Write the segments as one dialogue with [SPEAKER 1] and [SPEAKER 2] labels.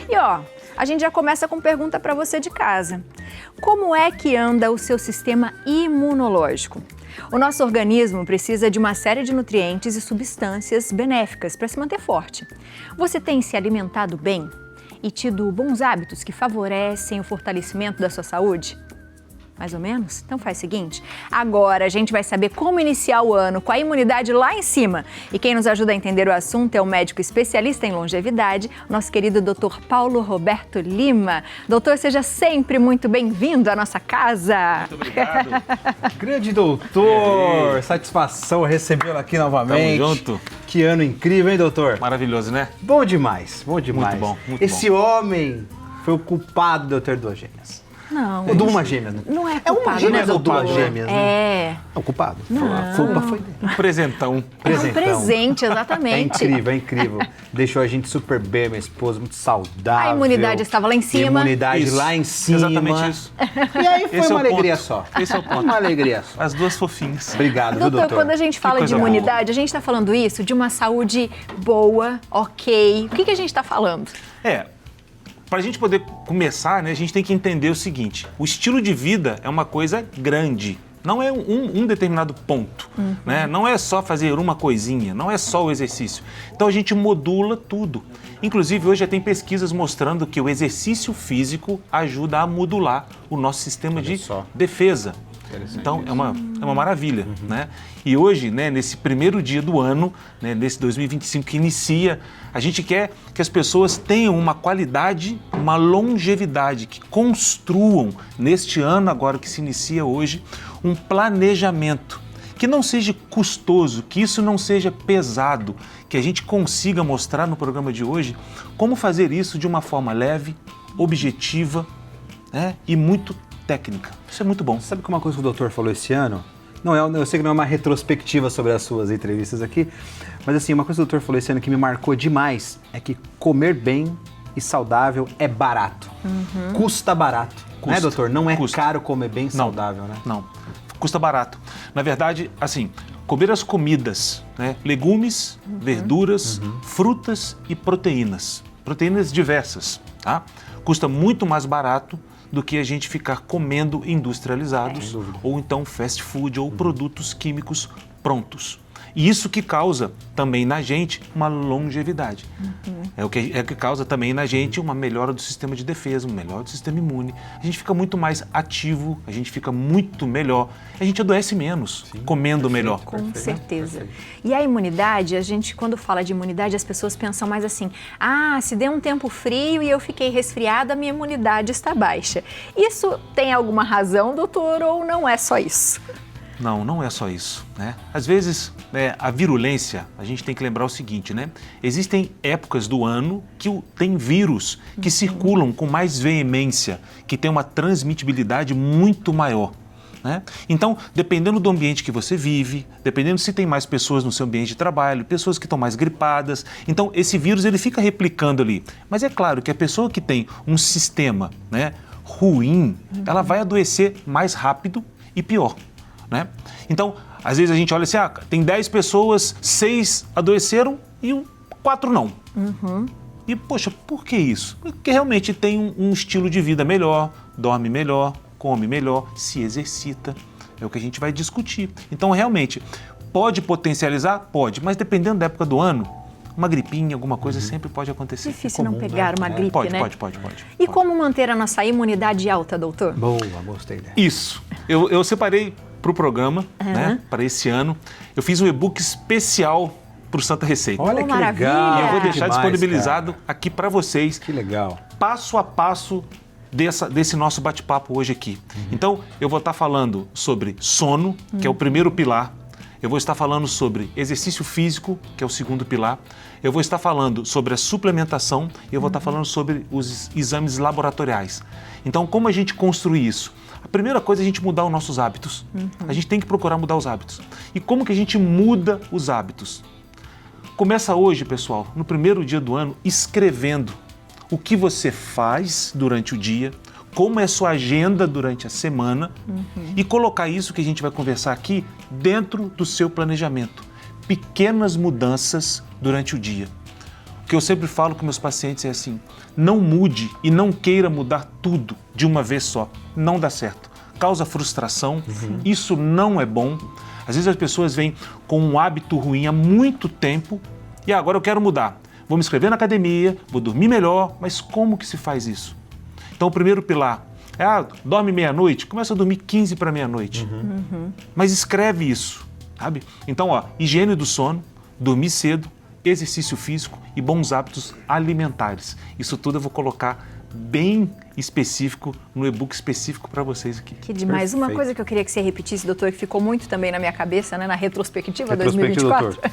[SPEAKER 1] E ó, a gente já começa com pergunta para você de casa. Como é que anda o seu sistema imunológico? O nosso organismo precisa de uma série de nutrientes e substâncias benéficas para se manter forte. Você tem se alimentado bem e tido bons hábitos que favorecem o fortalecimento da sua saúde? Mais ou menos? Então faz o seguinte, agora a gente vai saber como iniciar o ano com a imunidade lá em cima. E quem nos ajuda a entender o assunto é o médico especialista em longevidade, nosso querido Dr. Paulo Roberto Lima. Doutor, seja sempre muito bem-vindo à nossa casa.
[SPEAKER 2] Muito obrigado.
[SPEAKER 3] Grande doutor, satisfação recebê-lo aqui novamente.
[SPEAKER 2] Tamo junto.
[SPEAKER 3] Que ano incrível, hein, doutor?
[SPEAKER 2] Maravilhoso, né?
[SPEAKER 3] Bom demais, bom demais.
[SPEAKER 2] Muito bom, muito
[SPEAKER 3] Esse homem foi o culpado de eu ter duas gêmeas.
[SPEAKER 1] Não.
[SPEAKER 3] Ou de uma gêmea, né?
[SPEAKER 1] Não é
[SPEAKER 3] É uma
[SPEAKER 1] culpado,
[SPEAKER 3] gêmea
[SPEAKER 1] né,
[SPEAKER 3] ou duas
[SPEAKER 1] doutor?
[SPEAKER 3] gêmeas, né?
[SPEAKER 1] É.
[SPEAKER 3] É o culpado.
[SPEAKER 1] Não.
[SPEAKER 3] A culpa foi dele.
[SPEAKER 2] Um presentão.
[SPEAKER 1] É um presente,
[SPEAKER 3] É
[SPEAKER 1] exatamente.
[SPEAKER 3] incrível, é incrível. Deixou a gente super bem, minha esposa, muito saudável.
[SPEAKER 1] A imunidade estava lá em cima.
[SPEAKER 3] Imunidade
[SPEAKER 2] Isso,
[SPEAKER 3] lá em cima.
[SPEAKER 2] exatamente isso.
[SPEAKER 3] E aí foi
[SPEAKER 2] Esse é
[SPEAKER 3] uma
[SPEAKER 2] o ponto.
[SPEAKER 3] alegria só.
[SPEAKER 2] Esse é o ponto.
[SPEAKER 3] Uma alegria só.
[SPEAKER 2] As duas fofinhas.
[SPEAKER 3] Obrigado, viu,
[SPEAKER 1] Doutor,
[SPEAKER 3] doutor?
[SPEAKER 1] quando a gente fala de
[SPEAKER 2] coisa
[SPEAKER 1] imunidade, a gente está falando isso de uma saúde boa, ok. O que a gente está falando?
[SPEAKER 2] Para a gente poder começar, né, a gente tem que entender o seguinte: o estilo de vida é uma coisa grande, não é um determinado ponto, né? Não é só fazer uma coisinha, não é só o exercício. Então a gente modula tudo. Inclusive hoje já tem pesquisas mostrando que o exercício físico ajuda a modular o nosso sistema de defesa. Então é uma maravilha, né? E hoje, né, nesse primeiro dia do ano, né, nesse 2025 que inicia, a gente quer que as pessoas tenham uma qualidade, uma longevidade, que construam neste ano agora que se inicia hoje, um planejamento que não seja custoso, que isso não seja pesado, que a gente consiga mostrar no programa de hoje como fazer isso de uma forma leve, objetiva, né, e muito técnica. Isso é muito bom.
[SPEAKER 3] Sabe que uma coisa que o doutor falou esse ano? Não é, eu sei que não é uma retrospectiva sobre as suas entrevistas aqui, mas assim, uma coisa que o doutor falou esse ano que me marcou demais é que comer bem e saudável é barato. Custa barato.
[SPEAKER 2] Custa.
[SPEAKER 3] Né, doutor? Não é
[SPEAKER 2] Custa.
[SPEAKER 3] caro comer bem e saudável, né?
[SPEAKER 2] Não, custa barato. Na verdade, assim, comer as comidas, né? Legumes, verduras, frutas e proteínas. Proteínas diversas, tá? Custa muito mais barato do que a gente ficar comendo industrializados ou então fast food ou produtos químicos prontos. E isso que causa também na gente uma longevidade. É o que causa também na gente uma melhora do sistema de defesa, uma melhora do sistema imune. A gente fica muito mais ativo, a gente fica muito melhor, a gente adoece menos comendo melhor.
[SPEAKER 1] Com certeza. E a imunidade, a gente quando fala de imunidade, as pessoas pensam mais assim, se deu um tempo frio e eu fiquei resfriada, a minha imunidade está baixa. Isso tem alguma razão, doutor, ou não é só isso?
[SPEAKER 2] Não, não é só isso, né? Às vezes, a virulência, a gente tem que lembrar o seguinte, né? Existem épocas do ano que tem vírus que circulam com mais veemência, que tem uma transmitibilidade muito maior, né? Então, dependendo do ambiente que você vive, dependendo se tem mais pessoas no seu ambiente de trabalho, pessoas que estão mais gripadas, então esse vírus ele fica replicando ali. Mas é claro que a pessoa que tem um sistema, né, ruim, ela vai adoecer mais rápido e pior. Né? Então, às vezes a gente olha assim, tem 10 pessoas, 6 adoeceram e 4 não. E, poxa, por que isso? Porque realmente tem um estilo de vida melhor, dorme melhor, come melhor, se exercita. É o que a gente vai discutir. Então, realmente, pode potencializar? Pode, mas dependendo da época do ano, uma gripinha, alguma coisa sempre pode acontecer.
[SPEAKER 1] Difícil não pegar uma gripe,
[SPEAKER 2] Pode,
[SPEAKER 1] né?
[SPEAKER 2] pode.
[SPEAKER 1] E como manter a nossa imunidade alta, doutor?
[SPEAKER 3] Boa, gostei dela.
[SPEAKER 2] Isso. Eu separei para o programa, né, para esse ano. Eu fiz um e-book especial para o Santa Receita.
[SPEAKER 3] Olha que
[SPEAKER 1] maravilha.
[SPEAKER 3] legal.
[SPEAKER 2] E eu vou deixar
[SPEAKER 3] Demais,
[SPEAKER 2] disponibilizado
[SPEAKER 3] cara.
[SPEAKER 2] aqui para vocês,
[SPEAKER 3] Que legal.
[SPEAKER 2] passo a passo desse nosso bate-papo hoje aqui. Então, eu vou estar falando sobre sono, que é o primeiro pilar. Eu vou estar falando sobre exercício físico, que é o segundo pilar. Eu vou estar falando sobre a suplementação e eu vou estar falando sobre os exames laboratoriais. Então, como a gente construir isso? A primeira coisa é a gente mudar os nossos hábitos. A gente tem que procurar mudar os hábitos. E como que a gente muda os hábitos? Começa hoje, pessoal, no primeiro dia do ano, escrevendo o que você faz durante o dia, como é a sua agenda durante a semana e colocar isso que a gente vai conversar aqui dentro do seu planejamento. Pequenas mudanças durante o dia. O que eu sempre falo com meus pacientes é assim, não mude e não queira mudar tudo de uma vez só. Não dá certo. Causa frustração, isso não é bom. Às vezes as pessoas vêm com um hábito ruim há muito tempo e agora eu quero mudar. Vou me inscrever na academia, vou dormir melhor, mas como que se faz isso? Então o primeiro pilar é, dorme meia-noite, começa a dormir 15 para meia-noite. Mas escreve isso, sabe? Então, higiene do sono, dormir cedo, exercício físico e bons hábitos alimentares. Isso tudo eu vou colocar bem específico, no e-book específico para vocês aqui.
[SPEAKER 1] Que demais.
[SPEAKER 3] Perfeito.
[SPEAKER 1] Uma coisa que eu queria que você repetisse, doutor, que ficou muito também na minha cabeça, né, na retrospectiva
[SPEAKER 3] Retrospectiva,
[SPEAKER 1] 2024,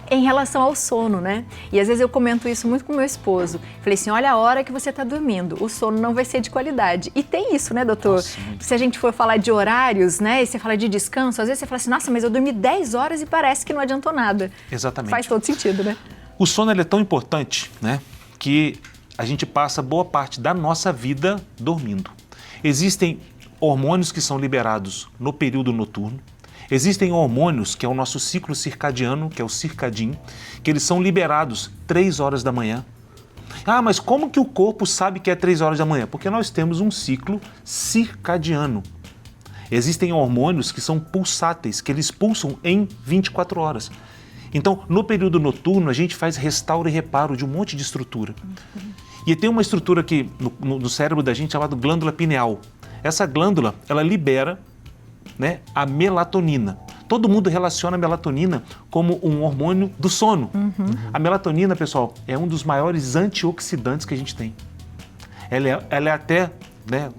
[SPEAKER 1] em relação ao sono, né? E às vezes eu comento isso muito com meu esposo. Falei assim, olha a hora que você está dormindo, o sono não vai ser de qualidade. E tem isso, né, doutor?
[SPEAKER 2] Nossa,
[SPEAKER 1] se a gente for falar de horários, né, e você fala de descanso, às vezes você fala assim, nossa, mas eu dormi 10 horas e parece que não adiantou nada.
[SPEAKER 2] Exatamente.
[SPEAKER 1] Faz todo sentido, né?
[SPEAKER 2] O sono ele é tão importante, né, que a gente passa boa parte da nossa vida dormindo. Existem hormônios que são liberados no período noturno. Existem hormônios, que é o nosso ciclo circadiano, que é o circadim, que eles são liberados 3 horas da manhã. Mas como que o corpo sabe que é 3 horas da manhã? Porque nós temos um ciclo circadiano. Existem hormônios que são pulsáteis, que eles pulsam em 24 horas. Então, no período noturno, a gente faz restauro e reparo de um monte de estrutura. E tem uma estrutura aqui no cérebro da gente chamada glândula pineal. Essa glândula, ela libera, né, a melatonina. Todo mundo relaciona a melatonina como um hormônio do sono. A melatonina, pessoal, é um dos maiores antioxidantes que a gente tem. Ela é até, né,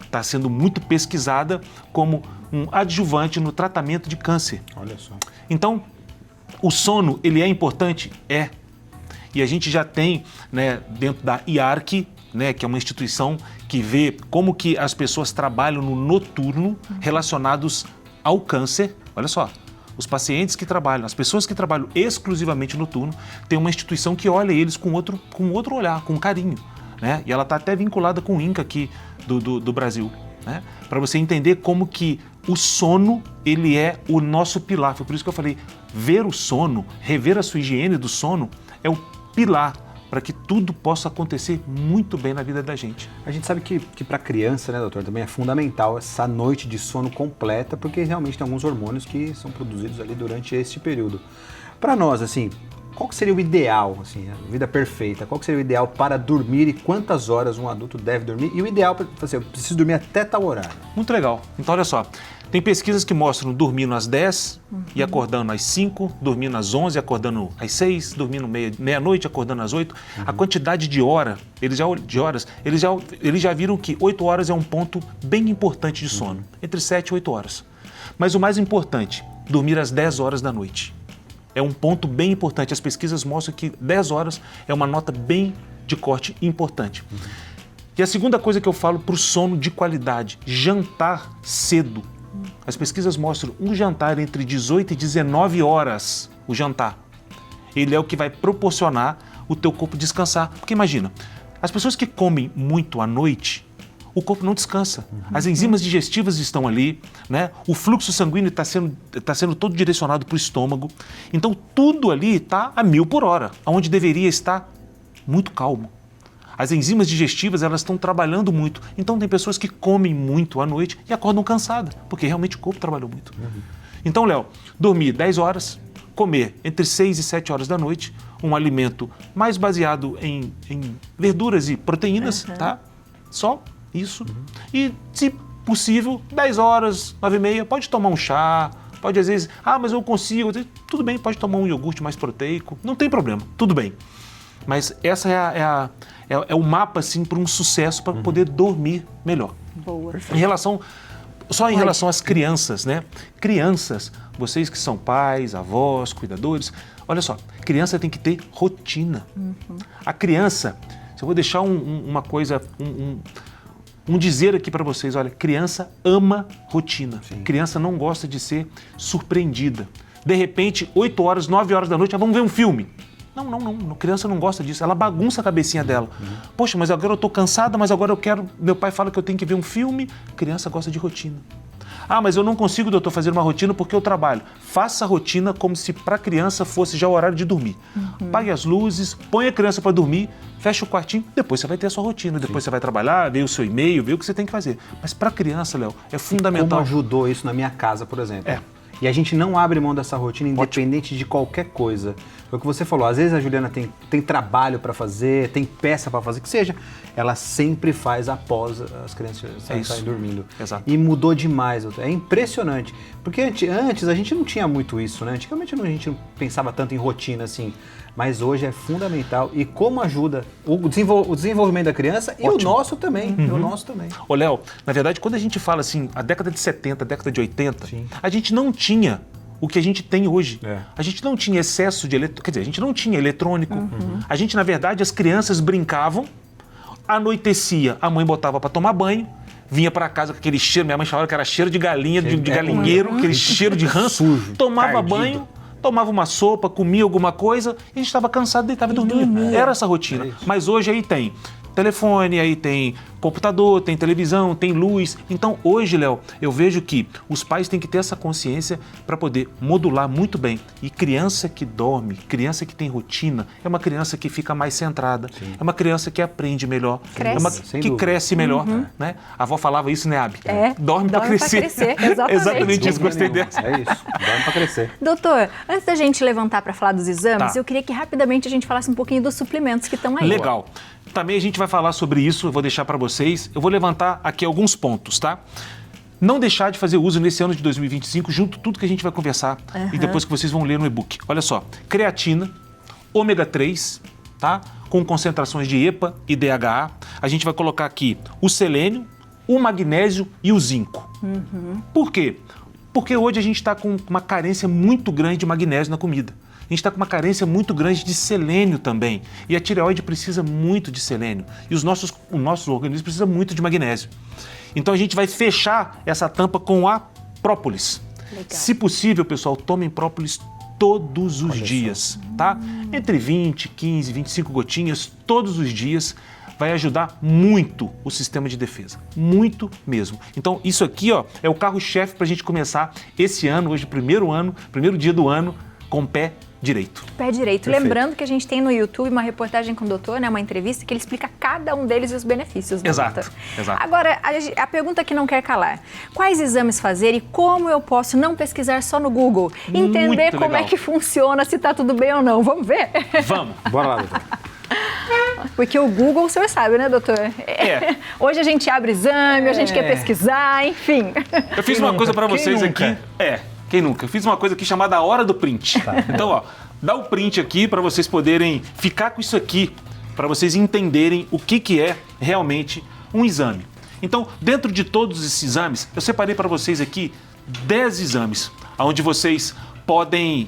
[SPEAKER 2] está sendo muito pesquisada como um adjuvante no tratamento de câncer.
[SPEAKER 3] Olha só.
[SPEAKER 2] Então, o sono, ele é importante? É. E a gente já tem, né, dentro da IARC, né, que é uma instituição que vê como que as pessoas trabalham no noturno relacionados ao câncer. Olha só, os pacientes que trabalham, as pessoas que trabalham exclusivamente noturno, tem uma instituição que olha eles com outro olhar, com carinho, né? E ela está até vinculada com o INCA aqui do Brasil, né? Para você entender como que o sono, ele é o nosso pilar. Foi por isso que eu falei, ver o sono, rever a sua higiene do sono é o pilar para que tudo possa acontecer muito bem na vida da gente.
[SPEAKER 3] A gente sabe que para criança, né, doutor, também é fundamental essa noite de sono completa, porque realmente tem alguns hormônios que são produzidos ali durante esse período. Para nós, assim, qual que seria o ideal, assim, a vida perfeita? Qual que seria o ideal para dormir e quantas horas um adulto deve dormir? E o ideal para assim, eu preciso dormir até tal horário.
[SPEAKER 2] Muito legal. Então, olha só, tem pesquisas que mostram dormindo às 10 e acordando às 5, dormindo às 11 e acordando às 6, dormindo meia-noite e acordando às 8. A quantidade de horas, eles já viram que 8 horas é um ponto bem importante de sono, entre 7 e 8 horas. Mas o mais importante, dormir às 10 horas da noite. É um ponto bem importante. As pesquisas mostram que 10 horas é uma nota bem de corte importante. E a segunda coisa que eu falo para o sono de qualidade, jantar cedo. As pesquisas mostram um jantar entre 18 e 19 horas, o jantar. Ele é o que vai proporcionar o teu corpo descansar. Porque imagina, as pessoas que comem muito à noite, o corpo não descansa. As enzimas digestivas estão ali, né? O fluxo sanguíneo está sendo todo direcionado para o estômago. Então tudo ali está a 1000 por hora, onde deveria estar muito calmo. As enzimas digestivas, elas estão trabalhando muito. Então tem pessoas que comem muito à noite e acordam cansadas, porque realmente o corpo trabalhou muito. Então, Léo, dormir 10 horas, comer entre 6 e 7 horas da noite, um alimento mais baseado em verduras e proteínas, tá? Só isso. E, se possível, 10 horas, 9h30, pode tomar um chá, pode às vezes, mas eu consigo, tudo bem, pode tomar um iogurte mais proteico, não tem problema, tudo bem. Mas essa é o mapa, assim, para um sucesso, para poder dormir melhor.
[SPEAKER 1] Boa.
[SPEAKER 2] Em relação às crianças, né? Crianças, vocês que são pais, avós, cuidadores, olha só, criança tem que ter rotina. A criança, se eu vou deixar uma coisa, um dizer aqui para vocês, olha, criança ama rotina. Sim. Criança não gosta de ser surpreendida. De repente, 8 horas, 9 horas da noite, vamos ver um filme. Não, criança não gosta disso, ela bagunça a cabecinha dela. Poxa, mas agora eu estou cansada, mas agora meu pai fala que eu tenho que ver um filme. Criança gosta de rotina. Ah, mas eu não consigo, doutor, fazer uma rotina porque eu trabalho. Faça a rotina como se para a criança fosse já o horário de dormir. Apague as luzes, põe a criança para dormir, fecha o quartinho, depois você vai ter a sua rotina. Depois você vai trabalhar, ver o seu e-mail, ver o que você tem que fazer. Mas para a criança, Léo, é fundamental.
[SPEAKER 3] Como ajudou isso na minha casa, por exemplo?
[SPEAKER 2] É.
[SPEAKER 3] E a gente não abre mão dessa rotina independente de qualquer coisa. Foi o que você falou, às vezes a Juliana tem trabalho para fazer, tem peça para fazer, que seja, ela sempre faz após as crianças estarem dormindo.
[SPEAKER 2] Exato.
[SPEAKER 3] E mudou demais, é impressionante. Porque antes a gente não tinha muito isso, né? Antigamente a gente não pensava tanto em rotina assim, mas hoje é fundamental. E como ajuda o desenvolvimento da criança e o nosso também. E o nosso também.
[SPEAKER 2] Ô, Léo, na verdade, quando a gente fala assim, a década de 70, a década de 80,
[SPEAKER 3] Sim.
[SPEAKER 2] a gente não tinha o que a gente tem hoje.
[SPEAKER 3] É.
[SPEAKER 2] A gente não tinha excesso de eletrônico, quer dizer, a gente não tinha eletrônico. A gente, na verdade, as crianças brincavam, anoitecia, a mãe botava para tomar banho, vinha para casa com aquele cheiro, minha mãe falava que era cheiro de galinha, de galinheiro, aquele cheiro de ranço,
[SPEAKER 3] Sujo,
[SPEAKER 2] tomava
[SPEAKER 3] cardido.
[SPEAKER 2] banho, tomava uma sopa, comia alguma coisa e a gente estava cansado, deitava e dormia. Era essa rotina. Mas hoje aí tem telefone, aí tem computador, tem televisão, tem luz. Então hoje, Léo, eu vejo que os pais têm que ter essa consciência para poder modular muito bem. E criança que dorme, criança que tem rotina, é uma criança que fica mais centrada, é uma criança que aprende melhor,
[SPEAKER 1] Cresce.
[SPEAKER 2] é uma
[SPEAKER 3] Sem
[SPEAKER 2] que
[SPEAKER 3] dúvida.
[SPEAKER 2] cresce melhor, né? A avó falava isso, né, Abi?
[SPEAKER 1] É,
[SPEAKER 2] Dorme para
[SPEAKER 1] dorme pra
[SPEAKER 2] crescer.
[SPEAKER 1] crescer, exatamente.
[SPEAKER 2] Exatamente isso,
[SPEAKER 3] Dúvida
[SPEAKER 2] gostei
[SPEAKER 3] nenhuma.
[SPEAKER 2] dessa.
[SPEAKER 3] É isso, dorme pra crescer.
[SPEAKER 1] Doutor, antes da gente levantar para falar dos exames,
[SPEAKER 2] Tá.
[SPEAKER 1] eu queria que rapidamente a gente falasse um pouquinho dos suplementos que estão aí.
[SPEAKER 2] Legal. Também a gente vai falar sobre isso, eu vou deixar para vocês. Eu vou levantar aqui alguns pontos, tá? Não deixar de fazer uso nesse ano de 2025, junto tudo que a gente vai conversar e depois que vocês vão ler no e-book. Olha só, creatina, ômega 3, tá? Com concentrações de EPA e DHA. A gente vai colocar aqui o selênio, o magnésio e o zinco. Por quê? Porque hoje a gente está com uma carência muito grande de magnésio na comida. A gente está com uma carência muito grande de selênio também. E a tireoide precisa muito de selênio. E o nosso organismo precisa muito de magnésio. Então a gente vai fechar essa tampa com a própolis.
[SPEAKER 1] Legal.
[SPEAKER 2] Se possível, pessoal, tomem própolis todos os dias, tá? Entre 20, 15, 25 gotinhas todos os dias. Vai ajudar muito o sistema de defesa. Muito mesmo. Então, isso aqui, ó, é o carro-chefe para a gente começar esse ano, hoje, primeiro dia do ano, com o pé direito.
[SPEAKER 1] Pé direito.
[SPEAKER 3] Perfeito.
[SPEAKER 1] Lembrando que a gente tem no YouTube uma reportagem com o doutor, né, uma entrevista que ele explica cada um deles e os benefícios. Né,
[SPEAKER 2] Exato,
[SPEAKER 1] doutor?
[SPEAKER 2] exato.
[SPEAKER 1] Agora, a pergunta que não quer calar. Quais exames fazer e como eu posso não pesquisar só no Google? Entender
[SPEAKER 2] Muito
[SPEAKER 1] como
[SPEAKER 2] legal.
[SPEAKER 1] é que funciona, se tá tudo bem ou não. Vamos ver?
[SPEAKER 2] Vamos!
[SPEAKER 3] Bora lá, doutor.
[SPEAKER 1] Porque o Google, o senhor sabe, né, doutor?
[SPEAKER 2] É.
[SPEAKER 1] Hoje a gente abre exame, a gente quer pesquisar, enfim.
[SPEAKER 2] Eu fiz uma coisa para vocês aqui. Quem nunca? Eu fiz uma coisa aqui chamada a hora do print. Então, ó, dá o print aqui para vocês poderem ficar com isso aqui, para vocês entenderem o que é realmente um exame. Então, dentro de todos esses exames, eu separei para vocês aqui 10 exames, onde vocês podem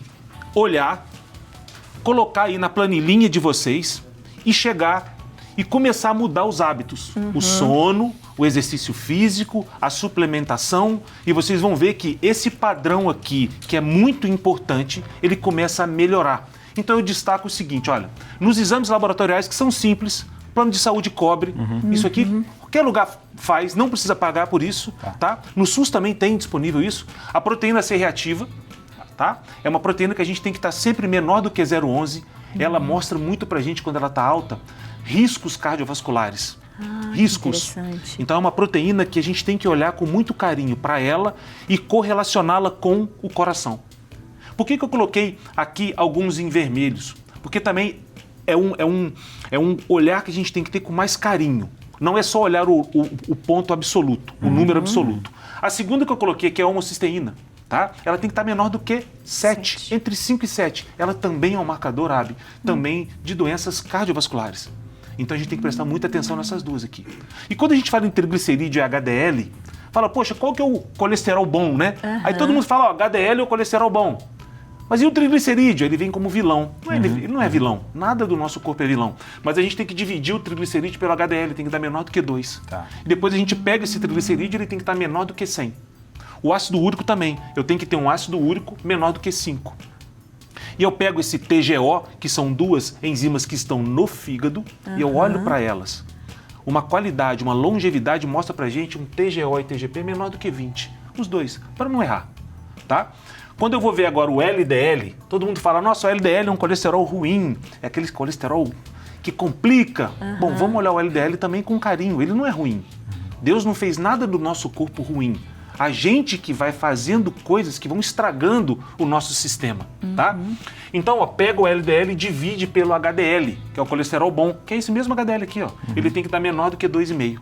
[SPEAKER 2] olhar, colocar aí na planilhinha de vocês e chegar e começar a mudar os hábitos. O sono, o exercício físico, a suplementação, e vocês vão ver que esse padrão aqui, que é muito importante, ele começa a melhorar. Então eu destaco o seguinte, olha, nos exames laboratoriais que são simples, plano de saúde cobre, isso aqui qualquer lugar faz, não precisa pagar por isso, tá? No SUS também tem disponível isso. A proteína C reativa, tá? É uma proteína que a gente tem que estar sempre menor do que 0,11. Ela mostra muito pra gente, quando ela está alta, riscos cardiovasculares. Riscos.
[SPEAKER 1] Interessante.
[SPEAKER 2] Então é uma proteína que a gente tem que olhar com muito carinho para ela e correlacioná-la com o coração. Por que eu coloquei aqui alguns em vermelhos? Porque também é um olhar que a gente tem que ter com mais carinho. Não é só olhar o ponto absoluto, o número absoluto. A segunda que eu coloquei aqui é a homocisteína. Tá? Ela tem que estar menor do que 7, entre 5 e 7. Ela também é um marcador, Abi, também de doenças cardiovasculares. Então a gente tem que prestar muita atenção nessas duas aqui. E quando a gente fala em triglicerídeo e HDL, fala, poxa, qual que é o colesterol bom, né? Aí todo mundo fala, ó, HDL é o colesterol bom. Mas e o triglicerídeo? Ele vem como vilão. Ele não é vilão. Nada do nosso corpo é vilão. Mas a gente tem que dividir o triglicerídeo pelo HDL, tem que dar menor do que 2.
[SPEAKER 3] Tá.
[SPEAKER 2] E depois a gente pega esse triglicerídeo, ele tem que estar menor do que 100. O ácido úrico também. Eu tenho que ter um ácido úrico menor do que 5. E eu pego esse TGO, que são duas enzimas que estão no fígado, e eu olho para elas. Uma qualidade, uma longevidade mostra pra gente um TGO e TGP menor do que 20. para os dois, para não errar, tá? Quando eu vou ver agora o LDL, todo mundo fala, nossa, o LDL é um colesterol ruim, é aquele colesterol que complica. Bom, vamos olhar o LDL também com carinho, ele não é ruim. Deus não fez nada do nosso corpo ruim. A gente que vai fazendo coisas que vão estragando o nosso sistema, tá? Então, ó, pega o LDL e divide pelo HDL, que é o colesterol bom, que é esse mesmo HDL aqui, ó. Ele tem que dar menor do que 2,5.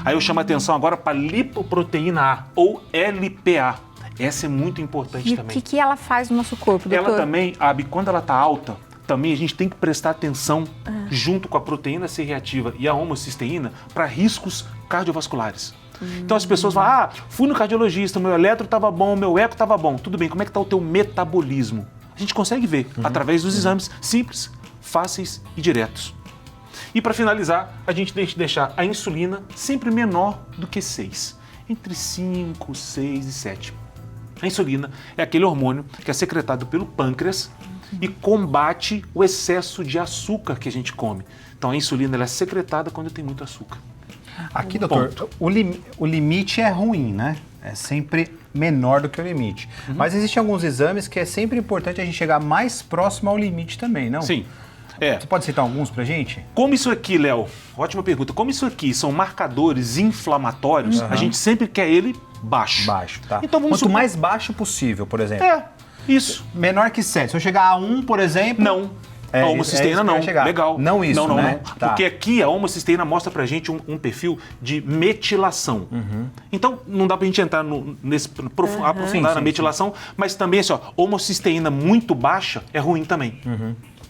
[SPEAKER 2] Aí eu chamo a atenção agora para lipoproteína A, ou LPA. Essa é muito importante
[SPEAKER 1] E
[SPEAKER 2] também.
[SPEAKER 1] o que ela faz no nosso corpo, doutor?
[SPEAKER 2] Ela também, Abi, quando ela está alta, também a gente tem que prestar atenção junto com a proteína C reativa e a homocisteína para riscos cardiovasculares. Então as pessoas falam, fui no cardiologista, meu eletro estava bom, meu eco estava bom. Tudo bem, como é que está o teu metabolismo? A gente consegue ver através dos exames simples, fáceis e diretos. E para finalizar, a gente tem que deixar a insulina sempre menor do que 6, entre 5, 6 e 7. A insulina é aquele hormônio que é secretado pelo pâncreas e combate o excesso de açúcar que a gente come. Então a insulina ela é secretada quando tem muito açúcar.
[SPEAKER 3] Aqui, doutor, o limite é ruim, né? É sempre menor do que o limite. Mas existem alguns exames que é sempre importante a gente chegar mais próximo ao limite também, não?
[SPEAKER 2] Sim.
[SPEAKER 3] Você pode citar alguns pra gente?
[SPEAKER 2] Como isso aqui, Léo, ótima pergunta, como isso aqui são marcadores inflamatórios, a gente sempre quer ele baixo.
[SPEAKER 3] Baixo, tá.
[SPEAKER 2] Então vamos
[SPEAKER 3] Quanto
[SPEAKER 2] supor...
[SPEAKER 3] mais baixo possível, por exemplo.
[SPEAKER 2] Isso.
[SPEAKER 3] Menor que 7. Se eu chegar a 1, por exemplo...
[SPEAKER 2] Não. A homocisteína não. Legal.
[SPEAKER 3] Não isso,
[SPEAKER 2] não,
[SPEAKER 3] né?
[SPEAKER 2] Tá. Porque aqui a homocisteína mostra pra gente um perfil de metilação. Então, não dá pra gente entrar aprofundar na metilação, mas também assim, ó, homocisteína muito baixa é ruim também.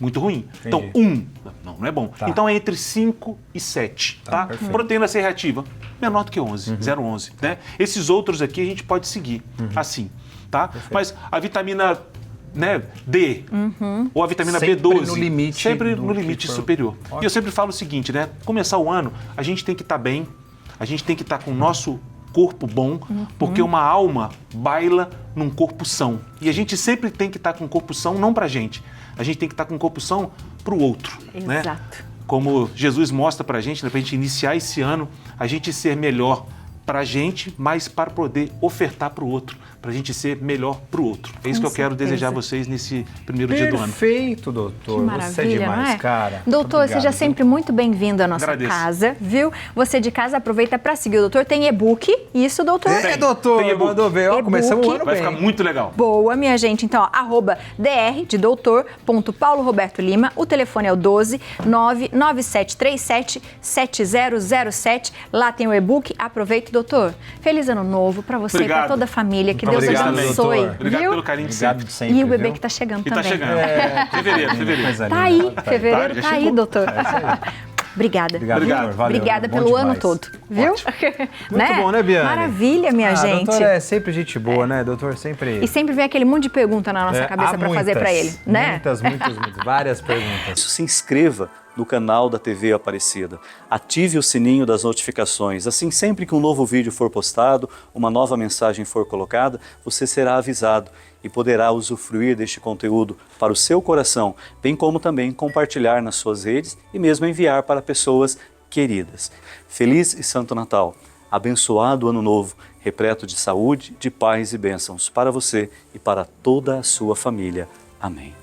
[SPEAKER 2] Muito ruim.
[SPEAKER 3] Entendi.
[SPEAKER 2] Então, não é bom.
[SPEAKER 3] Tá.
[SPEAKER 2] Então é entre 5 e 7, tá?
[SPEAKER 3] Perfeito.
[SPEAKER 2] Proteína C reativa, menor do que 11, 0,11, né? Esses outros aqui a gente pode seguir assim, tá? Perfeito. Mas a vitamina D ou a vitamina
[SPEAKER 3] Sempre
[SPEAKER 2] B12
[SPEAKER 3] no limite
[SPEAKER 2] sempre
[SPEAKER 3] do
[SPEAKER 2] no
[SPEAKER 3] que
[SPEAKER 2] limite
[SPEAKER 3] for.
[SPEAKER 2] superior.
[SPEAKER 3] Ótimo.
[SPEAKER 2] E eu sempre falo o seguinte, né? Começar o ano, a gente tem que estar bem, a gente tem que estar com o nosso corpo bom, porque uma alma baila num corpo são. E a gente sempre tem que estar com o corpo são, não pra gente. A gente tem que estar com o corpo são pro outro, né?
[SPEAKER 1] Exato.
[SPEAKER 2] Como Jesus mostra pra gente, né, pra gente iniciar esse ano, a gente ser melhor pra gente, mas para poder ofertar pro outro, pra gente ser melhor pro outro. É isso que eu quero desejar a vocês nesse primeiro dia do ano.
[SPEAKER 3] Perfeito, doutor.
[SPEAKER 1] Que maravilha,
[SPEAKER 3] Você é demais,
[SPEAKER 1] não é?
[SPEAKER 3] cara.
[SPEAKER 1] Doutor,
[SPEAKER 3] Obrigado,
[SPEAKER 1] seja
[SPEAKER 3] viu?
[SPEAKER 1] sempre muito bem-vindo à nossa
[SPEAKER 2] Agradeço.
[SPEAKER 1] casa, viu? Você de casa aproveita para seguir o doutor. Tem e-book, isso, doutor?
[SPEAKER 3] Doutor,
[SPEAKER 2] Tem e-book.
[SPEAKER 3] mandou ver. Ó,
[SPEAKER 1] E-book.
[SPEAKER 3] começamos o ano
[SPEAKER 2] Vai
[SPEAKER 3] bem.
[SPEAKER 2] ficar muito legal.
[SPEAKER 1] Boa, minha gente. Então, ó, @dr de doutor, Paulo Roberto Lima. O telefone é o 12 99737 7007. Lá tem o e-book. Aproveite, doutor. Feliz ano novo para você e para
[SPEAKER 2] Obrigado.
[SPEAKER 1] toda a família. Que
[SPEAKER 3] Muito
[SPEAKER 1] Deus
[SPEAKER 3] obrigado,
[SPEAKER 1] abençoe.
[SPEAKER 3] doutor.
[SPEAKER 2] Obrigado
[SPEAKER 1] viu?
[SPEAKER 2] pelo carinho de
[SPEAKER 3] Obrigado
[SPEAKER 2] sempre.
[SPEAKER 3] sempre,
[SPEAKER 1] E o bebê
[SPEAKER 3] viu?
[SPEAKER 1] que tá chegando
[SPEAKER 2] E tá
[SPEAKER 1] também.
[SPEAKER 2] chegando. Fevereiro.
[SPEAKER 3] Coisa
[SPEAKER 1] Tá
[SPEAKER 3] linda.
[SPEAKER 1] aí,
[SPEAKER 3] Tá
[SPEAKER 1] fevereiro
[SPEAKER 2] já
[SPEAKER 1] tá aí,
[SPEAKER 2] chegou.
[SPEAKER 1] doutor. Obrigada.
[SPEAKER 3] Obrigado, doutor. Valeu.
[SPEAKER 1] Obrigada
[SPEAKER 3] Bom
[SPEAKER 1] pelo
[SPEAKER 3] demais.
[SPEAKER 1] ano todo, viu?
[SPEAKER 3] Muito bom, né, Biane?
[SPEAKER 1] Maravilha, minha gente.
[SPEAKER 3] Doutor é sempre gente boa, né? Doutor sempre...
[SPEAKER 1] E sempre vem aquele monte de pergunta na nossa cabeça
[SPEAKER 3] há
[SPEAKER 1] para fazer para ele, né?
[SPEAKER 3] Muitas. Várias perguntas.
[SPEAKER 4] Se inscreva no canal da TV Aparecida. Ative o sininho das notificações. Assim, sempre que um novo vídeo for postado, uma nova mensagem for colocada, você será avisado e poderá usufruir deste conteúdo para o seu coração, bem como também compartilhar nas suas redes e mesmo enviar para pessoas queridas. Feliz e Santo Natal. Abençoado Ano Novo, repleto de saúde, de paz e bênçãos para você e para toda a sua família. Amém.